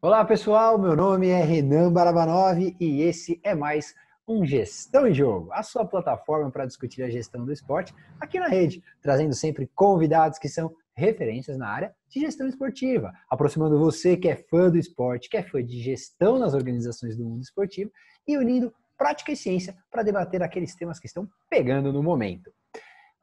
Olá pessoal, meu nome é Renan Barabanov e esse é mais um Gestão em Jogo, a sua plataforma para discutir a gestão do esporte aqui na rede, trazendo sempre convidados que são referências na área de gestão esportiva, aproximando você que é fã do esporte, que é fã de gestão nas organizações do mundo esportivo e unindo prática e ciência para debater aqueles temas que estão pegando no momento.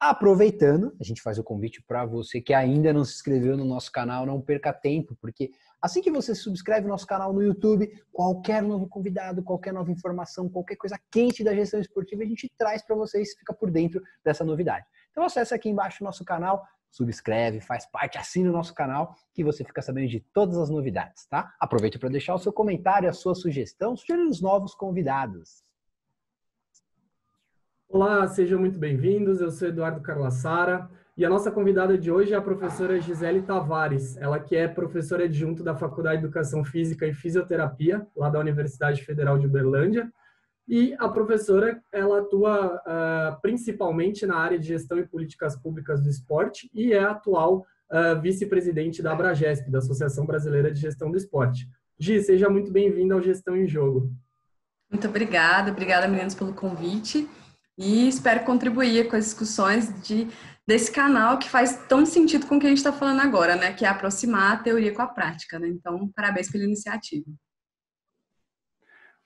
Aproveitando, a gente faz o convite para você que ainda não se inscreveu no nosso canal, não perca tempo, porque assim que você subscreve o nosso canal no YouTube, qualquer novo convidado, qualquer nova informação, qualquer coisa quente da gestão esportiva, a gente traz para vocês, fica por dentro dessa novidade. Então acesse aqui embaixo o nosso canal, subscreve, faz parte, assina o nosso canal, que você fica sabendo de todas as novidades, tá? Aproveite para deixar o seu comentário, a sua sugestão, sugerindo os novos convidados. Olá, sejam muito bem-vindos. Eu sou Eduardo Carlassara e a nossa convidada de hoje é a professora Gisele Tavares, ela que é professora adjunta da Faculdade de Educação Física e Fisioterapia, lá da Universidade Federal de Uberlândia. E a professora, ela atua principalmente na área de gestão e políticas públicas do esporte e é a atual vice-presidente da Abragesp, da Associação Brasileira de Gestão do Esporte. Gi, seja muito bem-vinda ao Gestão em Jogo. Muito obrigada meninos pelo convite e espero contribuir com as discussões desse canal que faz tão sentido com o que a gente está falando agora, né? Que é aproximar a teoria com a prática, né? Então, parabéns pela iniciativa.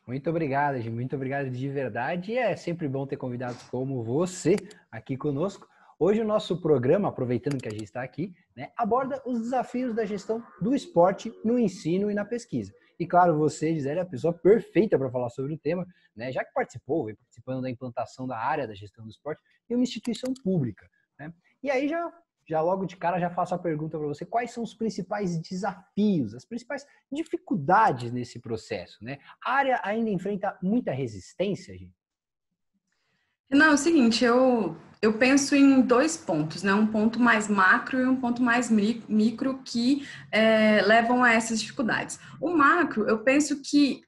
Muito obrigado, gente. Muito obrigado de verdade. E é sempre bom ter convidados como você aqui conosco. Hoje o nosso programa, aproveitando que a gente está aqui, né, aborda os desafios da gestão do esporte no ensino e na pesquisa. E claro, você, Gisele, é a pessoa perfeita para falar sobre o tema, né, já que vem participando da implantação da área da gestão do esporte em uma instituição pública. Né? E aí já logo de cara já faço a pergunta para você, quais são os principais desafios, as principais dificuldades nesse processo, né? A área ainda enfrenta muita resistência, gente? Não, é o seguinte, eu penso em dois pontos, né? Um ponto mais macro e um ponto mais micro que levam a essas dificuldades. O macro, eu penso que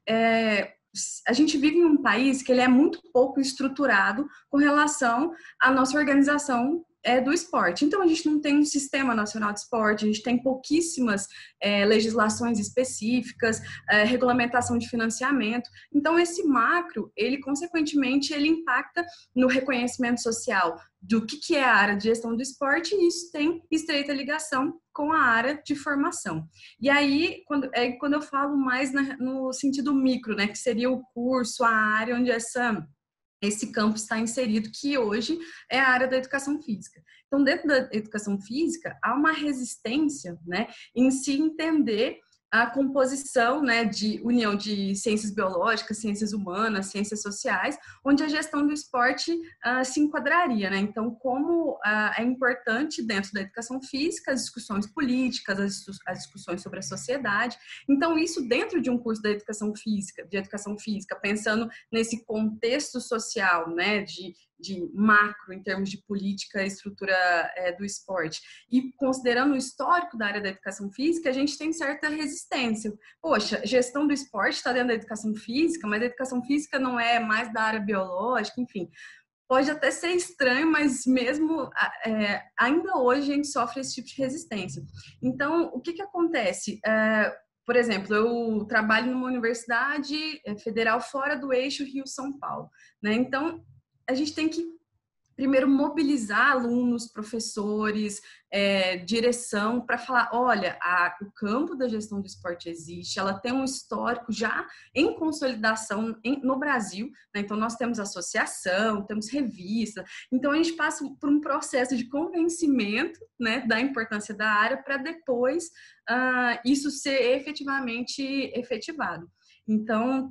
a gente vive em um país que ele é muito pouco estruturado com relação à nossa organização do esporte. Então, a gente não tem um sistema nacional de esporte, a gente tem pouquíssimas legislações específicas, regulamentação de financiamento. Então, esse macro, ele, consequentemente, ele impacta no reconhecimento social do que é a área de gestão do esporte, e isso tem estreita ligação com a área de formação. E aí, quando eu falo mais no sentido micro, né, que seria o curso, a área onde esse campo está inserido, que hoje é a área da educação física. Então, dentro da educação física, há uma resistência, né, em se entender a composição, né, de união de ciências biológicas, ciências humanas, ciências sociais, onde a gestão do esporte se enquadraria, né? Então, como é importante dentro da educação física as discussões políticas, as discussões sobre a sociedade. Então, isso dentro de um curso de educação física, pensando nesse contexto social, né, de macro em termos de política e estrutura do esporte. E considerando o histórico da área da educação física, a gente tem certa resistência. Poxa, gestão do esporte está dentro da educação física, mas a educação física não é mais da área biológica, enfim. Pode até ser estranho, mas mesmo ainda hoje a gente sofre esse tipo de resistência. Então, o que acontece? Por exemplo, eu trabalho numa universidade federal fora do eixo Rio-São Paulo, né? Então, a gente tem que primeiro mobilizar alunos, professores, direção, para falar, olha, o campo da gestão do esporte existe, ela tem um histórico já em consolidação no Brasil, né? Então nós temos associação, temos revista, então a gente passa por um processo de convencimento, né, da importância da área para depois isso ser efetivamente efetivado. Então,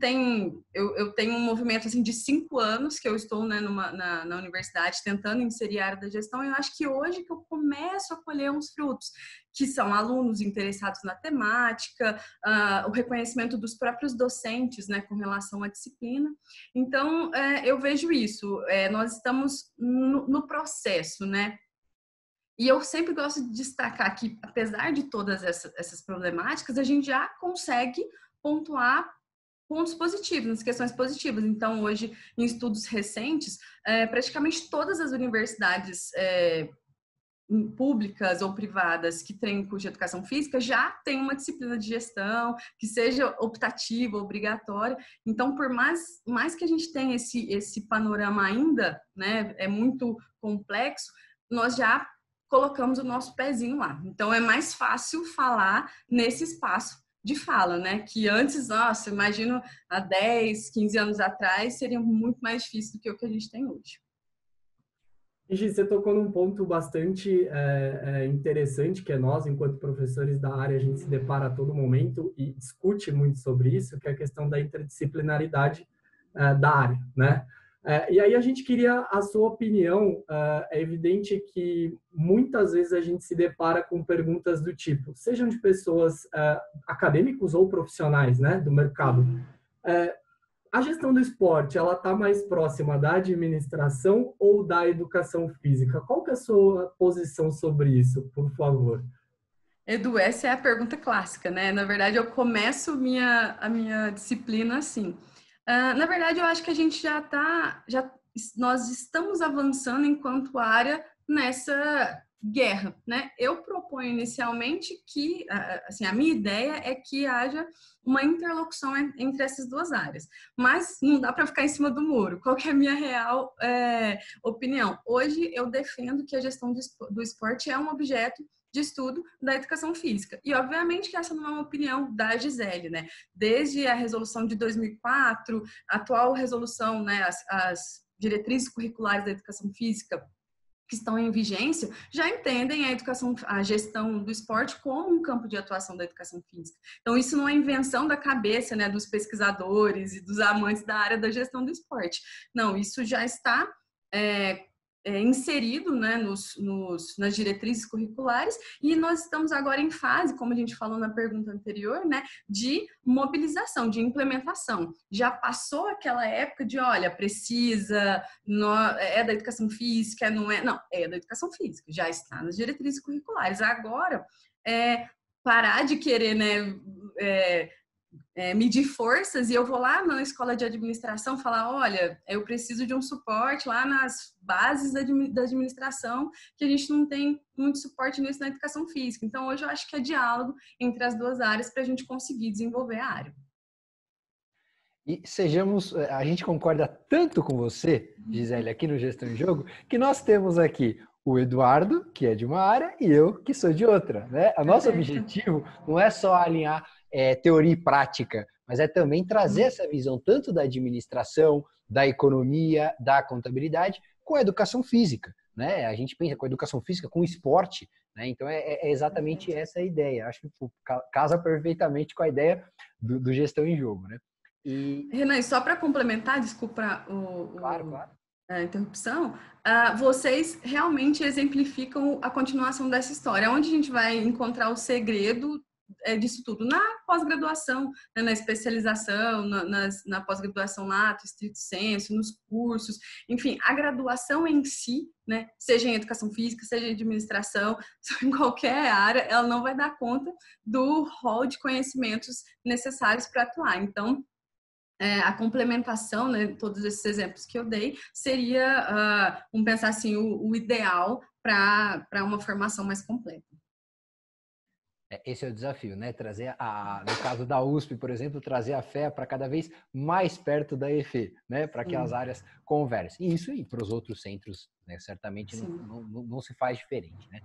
eu tenho um movimento assim, de 5 anos que eu estou, né, na universidade tentando inserir a área da gestão, e eu acho que hoje que eu começo a colher uns frutos, que são alunos interessados na temática, o reconhecimento dos próprios docentes, né, com relação à disciplina. Então, eu vejo isso, nós estamos no processo, né? E eu sempre gosto de destacar que, apesar de todas essas problemáticas, a gente já consegue pontuar pontos positivos, questões positivas. Então, hoje, em estudos recentes, praticamente todas as universidades públicas ou privadas que têm curso de educação física já tem uma disciplina de gestão que seja optativa, obrigatória. Então, por mais que a gente tenha esse panorama ainda, né, é muito complexo, nós já colocamos o nosso pezinho lá. Então, é mais fácil falar nesse espaço de fala, né? Que antes, nossa, imagino há 10, 15 anos atrás, seria muito mais difícil do que o que a gente tem hoje. E Gi, você tocou num ponto bastante interessante, que é nós, enquanto professores da área, a gente se depara a todo momento e discute muito sobre isso, que é a questão da interdisciplinaridade da área, né? E aí a gente queria a sua opinião. É evidente que muitas vezes a gente se depara com perguntas do tipo, sejam de pessoas acadêmicos ou profissionais, né, do mercado. A gestão do esporte, ela está mais próxima da administração ou da educação física? Qual que é a sua posição sobre isso, por favor? Edu, essa é a pergunta clássica, né? Na verdade, eu começo a minha disciplina assim. Na verdade, eu acho que a gente nós estamos avançando enquanto área nessa guerra, né? Eu proponho inicialmente que, assim, a minha ideia é que haja uma interlocução entre essas duas áreas, mas não dá para ficar em cima do muro. Qual que é a minha real opinião? Hoje eu defendo que a gestão do esporte é um objeto de estudo da educação física. E, obviamente, que essa não é uma opinião da Gisele, né? Desde a resolução de 2004, a atual resolução, né, as diretrizes curriculares da educação física que estão em vigência, já entendem a gestão do esporte como um campo de atuação da educação física. Então, isso não é invenção da cabeça, né, dos pesquisadores e dos amantes da área da gestão do esporte. Não, isso já está inserido, né, nas diretrizes curriculares, e nós estamos agora em fase, como a gente falou na pergunta anterior, né, de mobilização, de implementação. Já passou aquela época de, olha, é da educação física, não é? Não, é da educação física, já está nas diretrizes curriculares. Agora, parar de querer, né, medir forças, e eu vou lá na escola de administração falar, olha, eu preciso de um suporte lá nas bases da administração, que a gente não tem muito suporte nisso na educação física. Então, hoje eu acho que é diálogo entre as duas áreas para a gente conseguir desenvolver a área. E a gente concorda tanto com você, Gisele, aqui no Gestão em Jogo, que nós temos aqui o Eduardo, que é de uma área, e eu, que sou de outra, né? O nosso objetivo não é só alinhar teoria e prática, mas é também trazer essa visão tanto da administração, da economia, da contabilidade, com a educação física, né? A gente pensa com a educação física, com o esporte, né? Então é exatamente essa a ideia. Acho que casa perfeitamente com a ideia do Gestão em Jogo, né? Renan, só para complementar, desculpa Claro. A interrupção, vocês realmente exemplificam a continuação dessa história. Onde a gente vai encontrar o segredo disso tudo? Na pós-graduação, né, na especialização, na pós-graduação lato, estrito sensu, nos cursos, enfim, a graduação em si, né, seja em educação física, seja em administração, em qualquer área, ela não vai dar conta do rol de conhecimentos necessários para atuar. Então, a complementação, né, todos esses exemplos que eu dei, seria, vamos pensar assim, o ideal para uma formação mais completa. Esse é o desafio, né? Trazer no caso da USP, por exemplo, trazer a FEA para cada vez mais perto da EFE, né? Para que as áreas conversem. Isso e para os outros centros, né? Certamente não se faz diferente, né?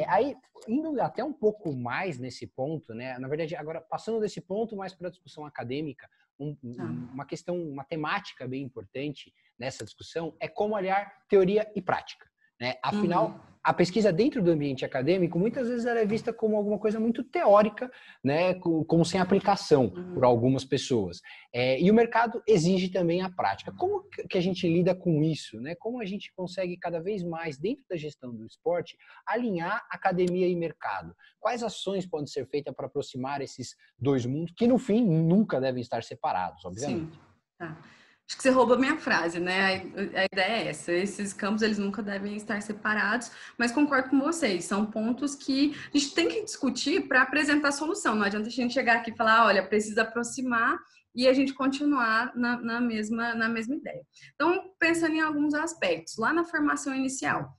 Aí, indo até um pouco mais nesse ponto, né? Na verdade, agora passando desse ponto mais para a discussão acadêmica, uma questão, uma temática bem importante nessa discussão é como aliar teoria e prática, né? Afinal, a pesquisa dentro do ambiente acadêmico, muitas vezes ela é vista como alguma coisa muito teórica, né? Como sem aplicação por algumas pessoas. E o mercado exige também a prática. Como que a gente lida com isso, né? Como a gente consegue cada vez mais, dentro da gestão do esporte, alinhar academia e mercado? Quais ações podem ser feitas para aproximar esses dois mundos, que no fim nunca devem estar separados, obviamente? Sim, tá. Acho que você roubou minha frase, né? A ideia é essa. Esses campos, eles nunca devem estar separados, mas concordo com vocês. São pontos que a gente tem que discutir para apresentar solução. Não adianta a gente chegar aqui e falar, olha, precisa aproximar e a gente continuar na mesma ideia. Então, pensando em alguns aspectos. Lá na formação inicial,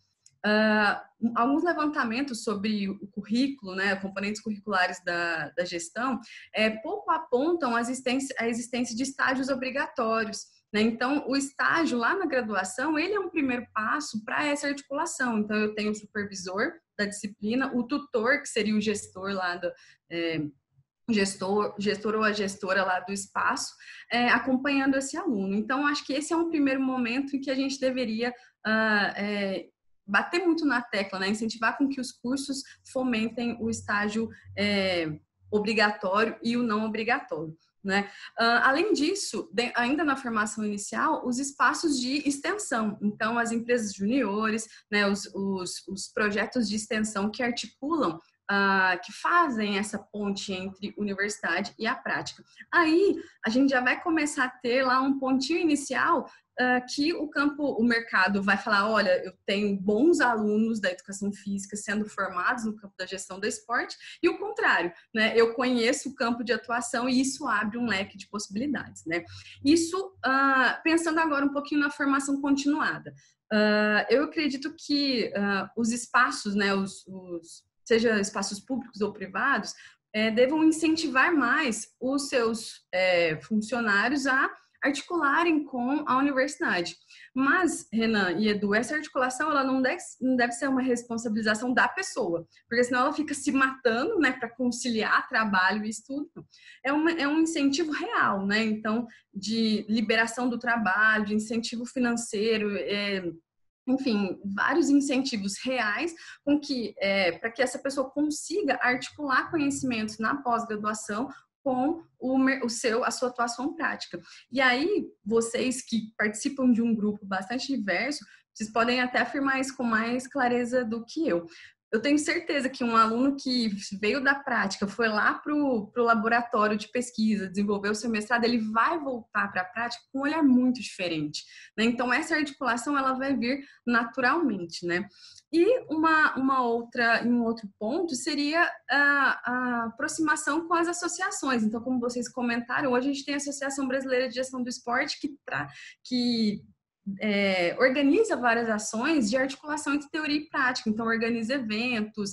Alguns levantamentos sobre o currículo, né, componentes curriculares da gestão, pouco apontam a existência de estágios obrigatórios, né? Então, o estágio lá na graduação, ele é um primeiro passo para essa articulação. Então, eu tenho o supervisor da disciplina, o tutor, que seria o gestor lá gestor ou a gestora lá do espaço, acompanhando esse aluno. Então, acho que esse é um primeiro momento em que a gente deveria bater muito na tecla, né? Incentivar com que os cursos fomentem o estágio obrigatório e o não obrigatório, né? Além disso, ainda na formação inicial, os espaços de extensão. Então, as empresas juniores, né, os projetos de extensão que articulam, que fazem essa ponte entre universidade e a prática. Aí, a gente já vai começar a ter lá um pontinho inicial que o mercado vai falar, olha, eu tenho bons alunos da educação física sendo formados no campo da gestão do esporte, e o contrário, né? Eu conheço o campo de atuação e isso abre um leque de possibilidades, né? Isso, pensando agora um pouquinho na formação continuada. Eu acredito que os espaços, né, seja espaços públicos ou privados, devam incentivar mais os seus funcionários a articularem com a universidade. Mas, Renan e Edu, essa articulação ela não deve ser uma responsabilização da pessoa, porque senão ela fica se matando, né, para conciliar trabalho e estudo. É um incentivo real, né? Então, de liberação do trabalho, de incentivo financeiro, enfim, vários incentivos reais para que essa pessoa consiga articular conhecimentos na pós-graduação com a sua atuação prática. E aí, vocês que participam de um grupo bastante diverso, vocês podem até afirmar isso com mais clareza do que eu. Eu tenho certeza que um aluno que veio da prática, foi lá para o laboratório de pesquisa, desenvolveu o seu mestrado, ele vai voltar para a prática com um olhar muito diferente, né? Então, essa articulação ela vai vir naturalmente, né? E um outro ponto seria a aproximação com as associações. Então, como vocês comentaram, hoje a gente tem a Associação Brasileira de Gestão do Esporte que organiza várias ações de articulação entre teoria e prática. Então, organiza eventos,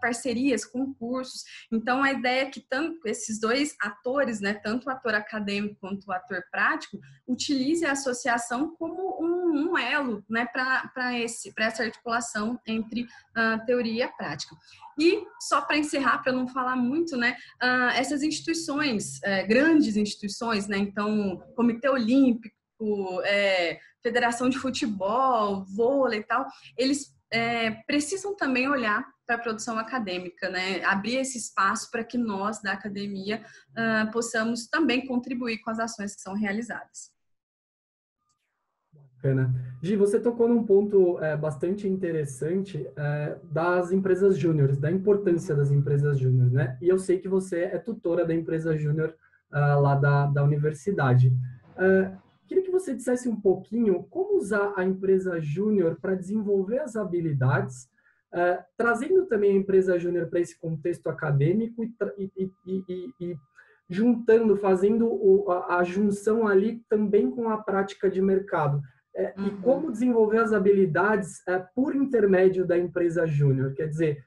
parcerias, concursos. Então, a ideia é que tanto esses dois atores, né, tanto o ator acadêmico quanto o ator prático, utilize a associação como um elo, né, para essa articulação entre a teoria e a prática. E, só para encerrar, para não falar muito, né, essas instituições, grandes instituições, né, então, Comitê Olímpico, Federação de Futebol, vôlei e tal, eles precisam também olhar para a produção acadêmica, né? Abrir esse espaço para que nós, da academia, possamos também contribuir com as ações que são realizadas. Bacana. Gi, você tocou num ponto bastante interessante das empresas júniores, da importância das empresas júniores, né? E eu sei que você é tutora da empresa júnior lá da universidade. Queria que você dissesse um pouquinho como usar a empresa júnior para desenvolver as habilidades, trazendo também a empresa júnior para esse contexto acadêmico e juntando, fazendo a junção ali também com a prática de mercado. E como desenvolver as habilidades por intermédio da empresa júnior, quer dizer,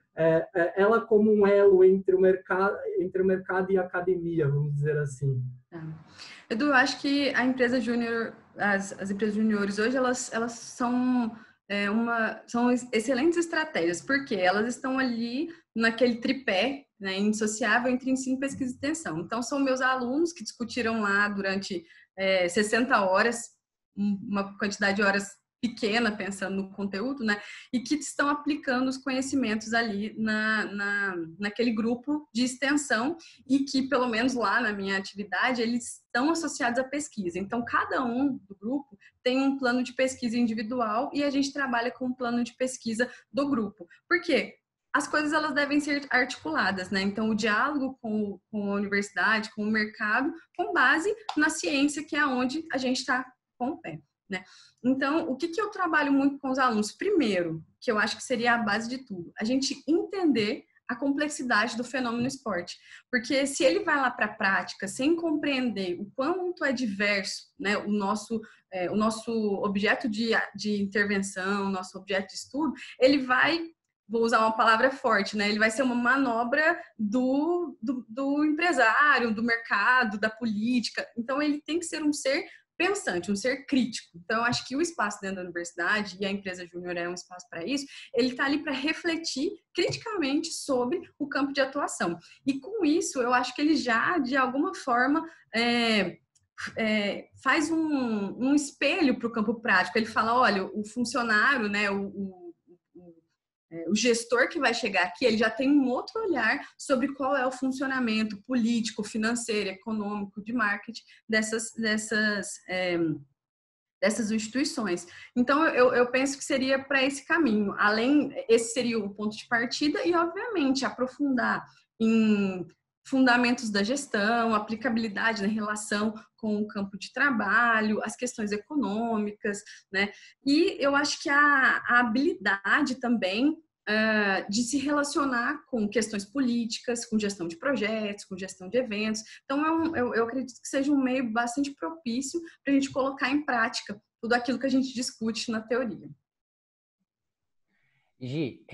ela como um elo entre o mercado e a academia, vamos dizer assim. Edu, eu acho que a empresa júnior, as empresas juniores hoje, elas são são excelentes estratégias, porque elas estão ali naquele tripé, né, indissociável entre ensino, pesquisa e extensão. Então, são meus alunos que discutiram lá durante 60 horas, uma quantidade de horas pequena, pensando no conteúdo, né, e que estão aplicando os conhecimentos ali naquele grupo de extensão e que, pelo menos lá na minha atividade, eles estão associados à pesquisa. Então, cada um do grupo tem um plano de pesquisa individual e a gente trabalha com o plano de pesquisa do grupo. Por quê? As coisas elas devem ser articuladas, né? Então, o diálogo com a universidade, com o mercado, com base na ciência, que é onde a gente está com o pé, né? Então, o que eu trabalho muito com os alunos? Primeiro, que eu acho que seria a base de tudo, a gente entender a complexidade do fenômeno esporte. Porque se ele vai lá para a prática sem compreender o quanto é diverso, né, o nosso objeto de intervenção, o nosso objeto de estudo, ele vai, vou usar uma palavra forte, né, ele vai ser uma manobra do empresário, do mercado, da política. Então, ele tem que ser um ser pensante, um ser crítico. Então, eu acho que o espaço dentro da universidade, e a empresa júnior é um espaço para isso, ele está ali para refletir criticamente sobre o campo de atuação. E com isso, eu acho que ele já, de alguma forma, faz um espelho para o campo prático. Ele fala, olha, o funcionário, né, o gestor que vai chegar aqui, ele já tem um outro olhar sobre qual é o funcionamento político, financeiro, econômico, de marketing dessas instituições. Então, eu penso que seria para esse caminho. Esse seria o ponto de partida e, obviamente, aprofundar em fundamentos da gestão, aplicabilidade na relação com o campo de trabalho, as questões econômicas, né? E eu acho que a habilidade também de se relacionar com questões políticas, com gestão de projetos, com gestão de eventos. Então, eu acredito que seja um meio bastante propício para a gente colocar em prática tudo aquilo que a gente discute na teoria. Gi,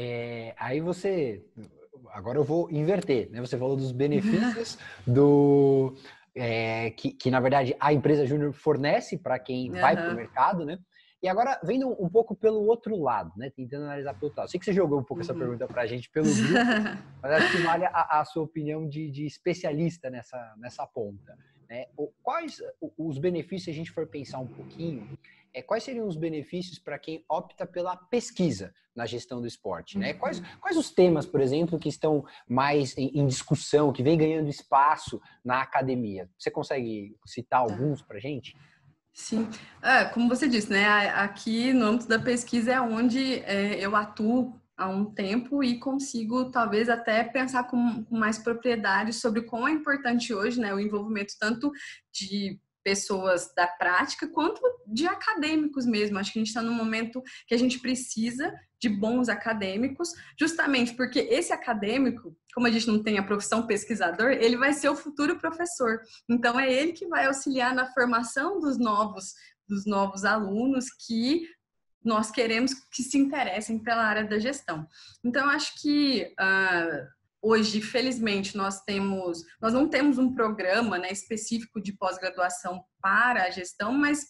aí você... Agora eu vou inverter, né? Você falou dos benefícios que na verdade, a empresa júnior fornece para quem vai para o mercado, né? E agora, vendo um pouco pelo outro lado, né? Tentando analisar pelo outro lado. Sei que você jogou um pouco essa pergunta para a gente pelo grupo, mas acho que vale a sua opinião de especialista nessa ponta. Né? Quais os benefícios, se a gente for pensar um pouquinho, quais seriam os benefícios para quem opta pela pesquisa na gestão do esporte? Né? Quais os temas, por exemplo, que estão mais em discussão, que vem ganhando espaço na academia? Você consegue citar alguns para a gente? Sim, como você disse, né? Aqui no âmbito da pesquisa é onde eu atuo há um tempo e consigo talvez até pensar com mais propriedade sobre como é importante hoje, né, o envolvimento tanto de pessoas da prática quanto de acadêmicos mesmo. Acho que a gente está num momento que a gente precisa de bons acadêmicos, justamente porque esse acadêmico, como a gente não tem a profissão pesquisador, ele vai ser o futuro professor. Então, é ele que vai auxiliar na formação dos novos alunos que nós queremos que se interessem pela área da gestão. Então, acho que hoje, felizmente, nós não temos um programa, né, específico de pós-graduação para a gestão, mas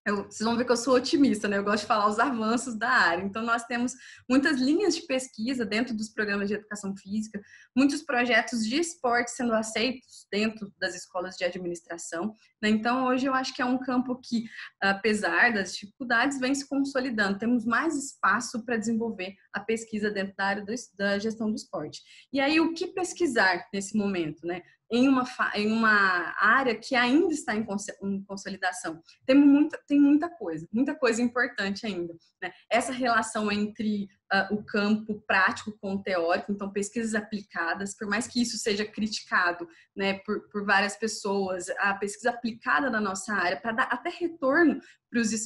vocês vão ver que eu sou otimista, né? Eu gosto de falar os avanços da área. Então, nós temos muitas linhas de pesquisa dentro dos programas de educação física, muitos projetos de esporte sendo aceitos dentro das escolas de administração, né? Então, hoje eu acho que é um campo que, apesar das dificuldades, vem se consolidando. Temos mais espaço para desenvolver a pesquisa dentro da área da gestão do esporte. E aí, o que pesquisar nesse momento, né? Em uma área que ainda está em consolidação. Tem muita coisa importante ainda. Né? Essa relação entre o campo prático com o teórico, então pesquisas aplicadas, por mais que isso seja criticado, né, por várias pessoas, a pesquisa aplicada na nossa área, para dar até retorno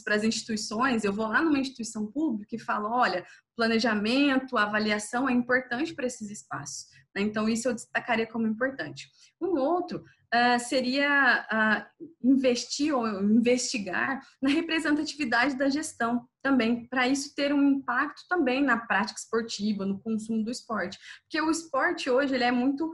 para as instituições. Eu vou lá numa instituição pública e falo, olha, planejamento, avaliação é importante para esses espaços. Né? Então, isso eu destacaria como importante. Um outro seria investir ou investigar na representatividade da gestão também, para isso ter um impacto também na prática esportiva, no consumo do esporte. Porque o esporte hoje ele é muito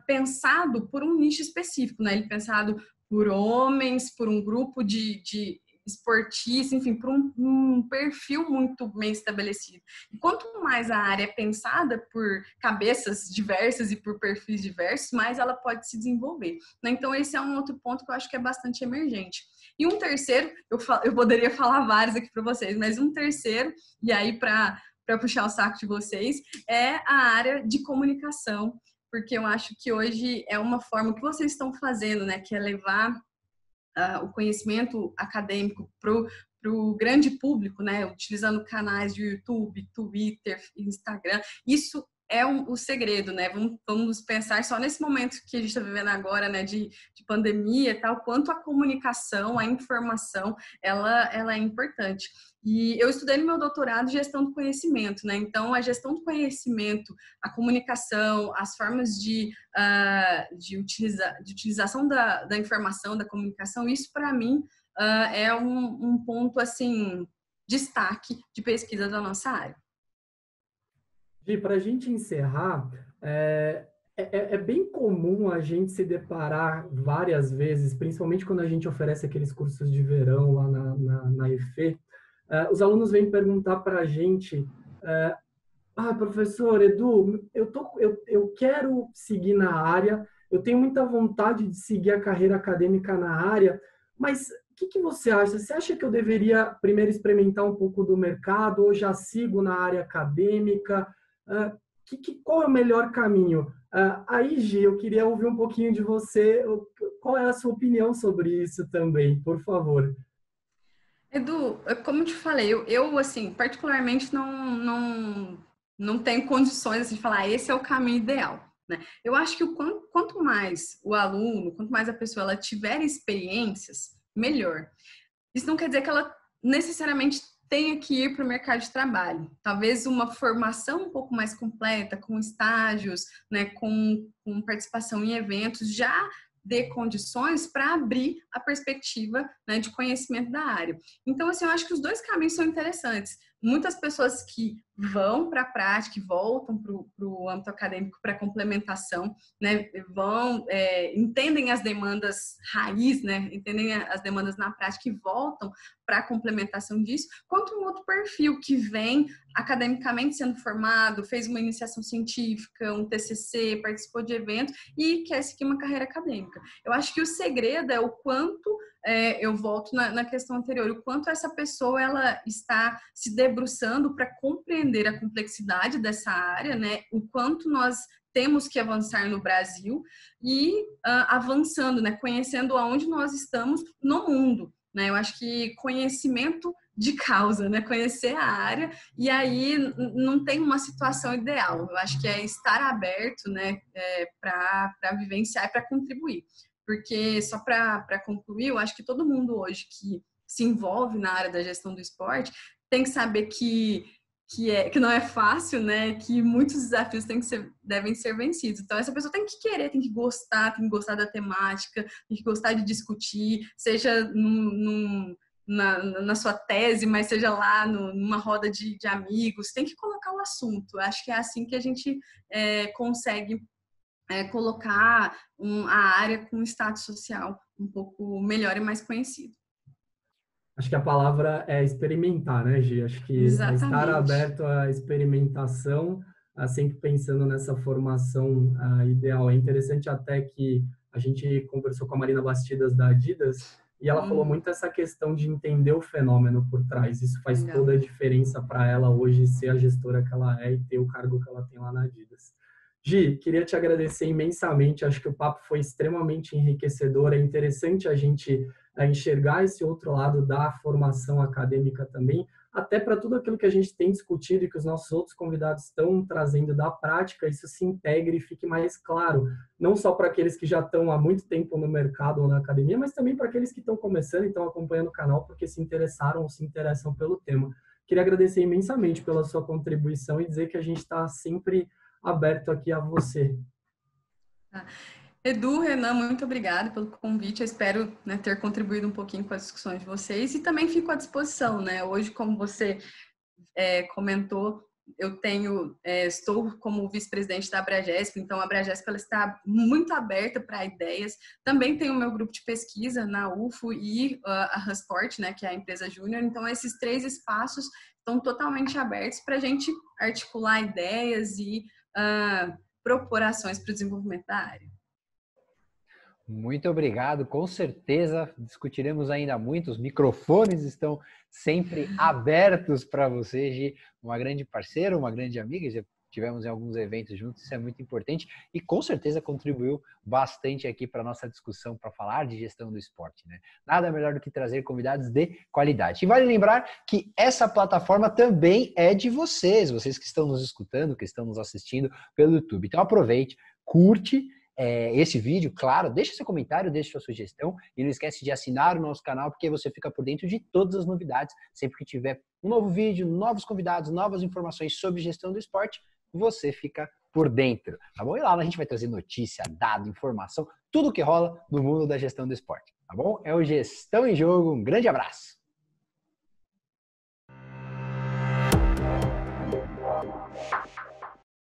pensado por um nicho específico, né? Ele é pensado por homens, por um grupo de esportista, enfim, por um perfil muito bem estabelecido. E quanto mais a área é pensada por cabeças diversas e por perfis diversos, mais ela pode se desenvolver. Né? Então, esse é um outro ponto que eu acho que é bastante emergente. E um terceiro, eu poderia falar vários aqui para vocês, mas um terceiro, e aí para puxar o saco de vocês, é a área de comunicação, porque eu acho que hoje é uma forma que vocês estão fazendo, né, que é levar o conhecimento acadêmico para o grande público, né, utilizando canais de YouTube, Twitter, Instagram. Isso é o segredo, né? Vamos pensar só nesse momento que a gente está vivendo agora, né, de pandemia e tal, quanto a comunicação, a informação, ela é importante. E eu estudei no meu doutorado gestão do conhecimento, né? Então, a gestão do conhecimento, a comunicação, as formas de utilização da informação, da comunicação, isso para mim é um ponto, assim, destaque de pesquisa da nossa área. Gi, para a gente encerrar, é bem comum a gente se deparar várias vezes, principalmente quando a gente oferece aqueles cursos de verão lá na EFE, os alunos vêm perguntar para a gente, professor Edu, eu quero seguir na área, eu tenho muita vontade de seguir a carreira acadêmica na área, mas o que você acha? Você acha que eu deveria primeiro experimentar um pouco do mercado ou já sigo na área acadêmica? Qual é o melhor caminho? Aí, Gi, eu queria ouvir um pouquinho de você. Qual é a sua opinião sobre isso também, por favor? Edu, como eu te falei, eu assim, particularmente não tenho condições assim, de falar esse é o caminho ideal, né? Eu acho que quanto mais o aluno, quanto mais a pessoa ela tiver experiências, melhor. Isso não quer dizer que ela necessariamente tenha que ir para o mercado de trabalho. Talvez uma formação um pouco mais completa, com estágios, né, com participação em eventos, já dê condições para abrir a perspectiva, né, de conhecimento da área. Então, assim, eu acho que os dois caminhos são interessantes. Muitas pessoas que vão para a prática, e voltam para o âmbito acadêmico para complementação, né, entendem as demandas raiz, né, entendem as demandas na prática e voltam para a complementação disso, quanto um outro perfil que vem academicamente sendo formado, fez uma iniciação científica, um TCC, participou de eventos e quer seguir uma carreira acadêmica. Eu acho que o segredo é o quanto, eu volto na questão anterior, o quanto essa pessoa ela está se debruçando para compreender a complexidade dessa área, né? O quanto nós temos que avançar no Brasil e avançando, né? Conhecendo aonde nós estamos no mundo, né? Eu acho que conhecimento de causa, né? Conhecer a área e aí não tem uma situação ideal. Eu acho que é estar aberto, né? Para vivenciar e para contribuir. Porque, só para concluir, eu acho que todo mundo hoje que se envolve na área da gestão do esporte tem que saber que não é fácil, né? Que muitos desafios devem ser vencidos. Então, essa pessoa tem que querer, tem que gostar da temática, tem que gostar de discutir, seja na sua tese, mas seja lá numa roda de amigos, tem que colocar o assunto. Acho que é assim que a gente consegue colocar a área com um status social um pouco melhor e mais conhecido. Acho que a palavra é experimentar, né, Gi? Acho que é estar aberto à experimentação, sempre pensando nessa formação ideal. É interessante até que a gente conversou com a Marina Bastidas da Adidas e ela falou muito essa questão de entender o fenômeno por trás. Isso faz toda a diferença para ela hoje ser a gestora que ela é e ter o cargo que ela tem lá na Adidas. Gi, queria te agradecer imensamente. Acho que o papo foi extremamente enriquecedor. É interessante a gente enxergar esse outro lado da formação acadêmica também, até para tudo aquilo que a gente tem discutido e que os nossos outros convidados estão trazendo da prática, isso se integre e fique mais claro, não só para aqueles que já estão há muito tempo no mercado ou na academia, mas também para aqueles que estão começando e estão acompanhando o canal porque se interessaram ou se interessam pelo tema. Queria agradecer imensamente pela sua contribuição e dizer que a gente está sempre aberto aqui a você. Edu, Renan, muito obrigada pelo convite. Eu espero, né, ter contribuído um pouquinho com as discussões de vocês e também fico à disposição, né? Hoje, como você comentou, eu estou como vice-presidente da Abragesp, então a Abragesp ela está muito aberta para ideias. Também tenho o meu grupo de pesquisa na UFO e a Husport, né, que é a empresa júnior. Então, esses 3 espaços estão totalmente abertos para a gente articular ideias e propor ações para o desenvolvimento da área. Muito obrigado, com certeza discutiremos ainda muito, os microfones estão sempre abertos para você, Gi, uma grande parceira, uma grande amiga, já tivemos em alguns eventos juntos, isso é muito importante e com certeza contribuiu bastante aqui para a nossa discussão para falar de gestão do esporte, né? Nada melhor do que trazer convidados de qualidade. E vale lembrar que essa plataforma também é de vocês que estão nos escutando, que estão nos assistindo pelo YouTube. Então aproveite, curte esse vídeo, claro, deixa seu comentário, deixa sua sugestão e não esquece de assinar o nosso canal porque você fica por dentro de todas as novidades. Sempre que tiver um novo vídeo, novos convidados, novas informações sobre gestão do esporte, você fica por dentro, tá bom? E lá a gente vai trazer notícia, dado, informação, tudo que rola no mundo da gestão do esporte, tá bom? É o Gestão em Jogo, um grande abraço!